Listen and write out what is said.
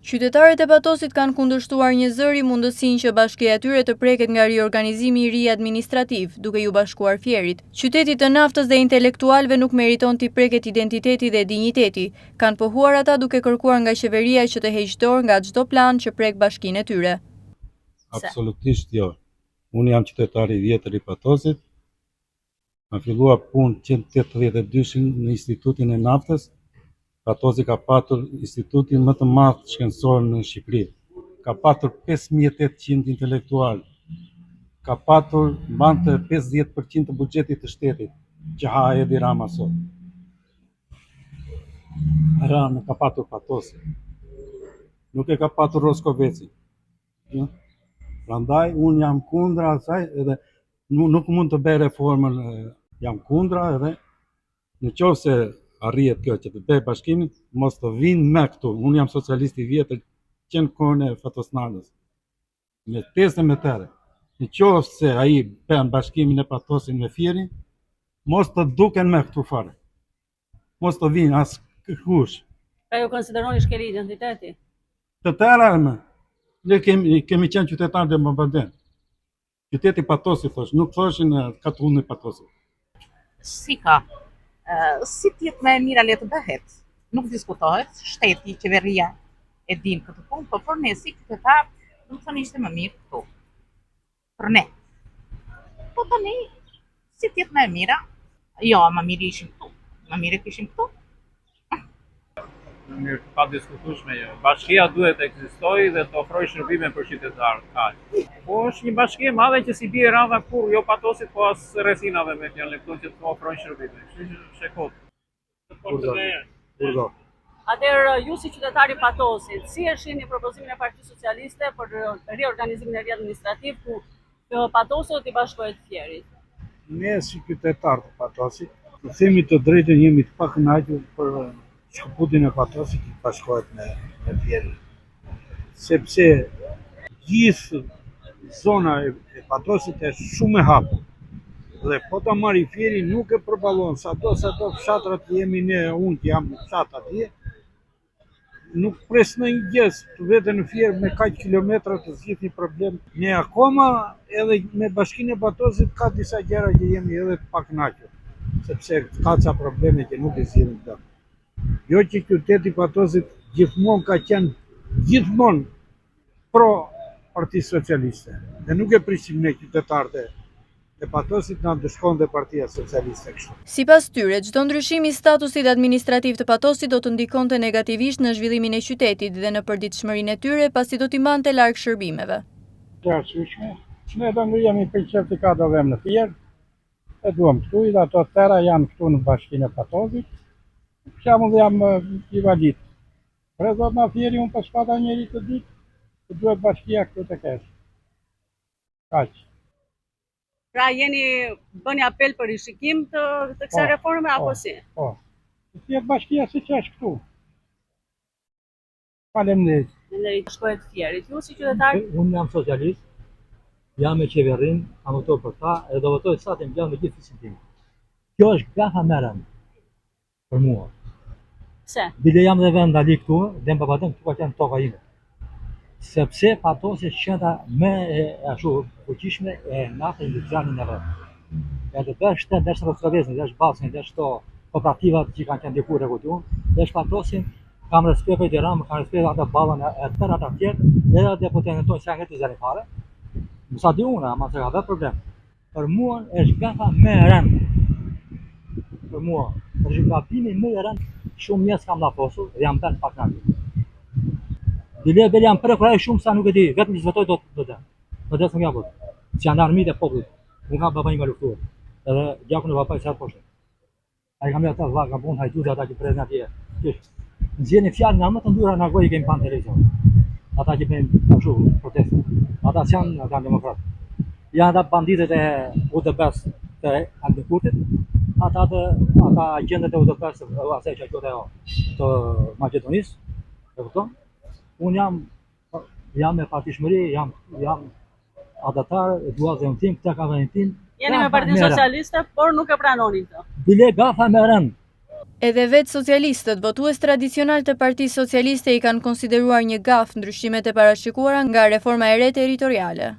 Qytetarët e Patosit kanë kundërshtuar një zëri mundësinë që bashkia e tyre të preket nga riorganizimi i ri administrativ, duke ju bashkuar Fierit. Qyteti të naftës dhe intelektualëve nuk meriton t'i preket identiteti dhe dinjiteti, kanë pohuar ata duke kërkuar nga qeveria që të heqë dorë nga çdo plan që prek bashkinë e tyre. Absolutisht jo. Unë jam qytetari i vjetër i Patosit. Kam filluar punë 182 në Institutin e Naftës. Patosi ka patur institutin më të madh shkencor në Shqipëri. Ka patur 5800 intelektual. Ka patur mbante 50% të buxhetit të shtetit, që ha Edi Rama sot. Rama ka patur Patosi. Nuk e ka patur Roskoveci. Prandaj unë jam kundra asaj edhe nuk mund të bëj reformën, jam kundra edhe në qoftë se arrihet kjo që të bëj bashkimin, mos të vinë me këtu. Unë jam socialist i vjetër që në kohën e Fatosnanës. Me tesë me tëre. Në qoftë se ai bën bashkimin e Patosit me Fierin, mos të duken me këtu fare. Mos të vinë as kush. Pra ju konsideroni shkeli identiteti? Të tëra më. Ne kemi qenë qytetarë dhe më bënden. Qyteti Patosit thosh, nuk thoshin katullin e Patosit. Si ka? Si tjetë me e mira le të bëhet? Nuk diskutohet, shteti, qeveria e din këtë punë, po për ne si qytetar, nuk thënë ishte më mirë këtu. Për ne. Po të ne, si tjetë me e mira? Jo, më mirë ishim këtu. Më mirë kishim këtu. Në mirë pa diskutueshme jo. Bashkia duhet të ekzistojë dhe të ofrojë shërbime për qytetarët. Po është një bashki e madhe që si bie radha kur jo Patosit, po as rrethinave me fjalë këtu që të ofrojnë shërbime. Kështu që shekot. Burgo. Atëherë ju si qytetari i Patosit, si e shihni propozimin e Partisë Socialiste për riorganizimin e ri administrativ ku Patosi do t'i bashkohet Fierit? Ne si qytetar të Patosit, të themi të drejtën jemi të pakënaqur për shkëputjen e Patosit që bashkohet me Fierin. Sepse gjithë zona e Patosit është shumë e hapur. Dhe po ta marri Fieri nuk e përballon sado fshatrat që jemi ne, unë që jam në fshat atje, nuk pres në një gjës të vete në Fier me kaq kilometra të zgjidh një problem. Ne akoma edhe me bashkinë e Patosit ka disa gjëra që jemi edhe të pakënaqur, sepse ka ca probleme që nuk e zgjidhin dot. Jo që qyteti Patosit gjithmonë ka qenë pro Partisë Socialiste. Dhe nuk e prisim ne qytetarët e Patosit na dëshkon dhe Partia Socialiste kështu. Sipas tyre, çdo ndryshim i statusit administrativ të Patosit do të ndikonte negativisht në zhvillimin e qytetit dhe në përditshmërinë e tyre, pasi do t'i mbante larg shërbimeve. Të arsyeshme, ne do ngrijemi për certifikat do vëmë në Fier, e duam këtu, dhe ato tëra janë këtu në bashkinë e Patosit. Për shembull jam i valid. Prezot na Fieri unë pas pata njëri të ditë, të duhet bashkia këtu të kesh. Kaq. Pra bëni apel për rishikim të kësaj reforme apo si? Po. Të jetë bashkia siç është këtu. Faleminderit. Faleminderit. Shkohet Fierit. Ju si qytetar? Unë jam socialist, jam me qeverin, kam votuar për ta, edhe do votoj sa të mbjell me gjithë fisin tim. Kjo është gafa më e rëndë për mua. Pse? Bile jam dhe vend ndali këtu, dhe më papatem këtu ka qenë toka ime. Sepse Patosi është qendra më e fuqishme e naftës industriale në Evropë. Edhe është Roskoveci, është Ballsani, është to kooperativat që kanë qenë diku rregulltuar, është Patosi, kam respekt për Tiranë, kam respekt ata ballën e tëra të tjerë, edhe deputetët tonë që janë këtu zëri fare. Mos a di unë, ama se ka vetë problem. Për mua është gafa më e rëndë. Për mua, është gabimi më i rëndë. Shumë njerëz kam lafosur dhe jam bën pak natë. Bile jam prekuraj shumë sa nuk e di, vetëm që votoj do të. Do të nga vot. Që janë armitë e popullit. Unë kam babai nga luftuar. Edhe gjakun e babai sa poshtë. Ai kam ata vagabond hajtuzi ata që prezin atje. Nxjerrin fjalë nga më të ndura nga goja që kemi pa në televizion. Ata që bëjnë ashtu protestë. Ata janë demokratë. Janë ata banditët e UDP-s të Andekurtit. Ata agentët e UDP-s asaj që të Maqedonisë. E kupton? Unë jam me partishmëri, jam adatar, dua zemën tim, këta ka vënin tim. Jeni me Partinë Socialiste, por nuk e pranoni këtë. Bile gafa më e rëndë. Edhe vetë socialistët, votues tradicional të Partisë Socialiste, i kanë konsideruar një gaf ndryshimet e parashikuara nga reforma e re territoriale.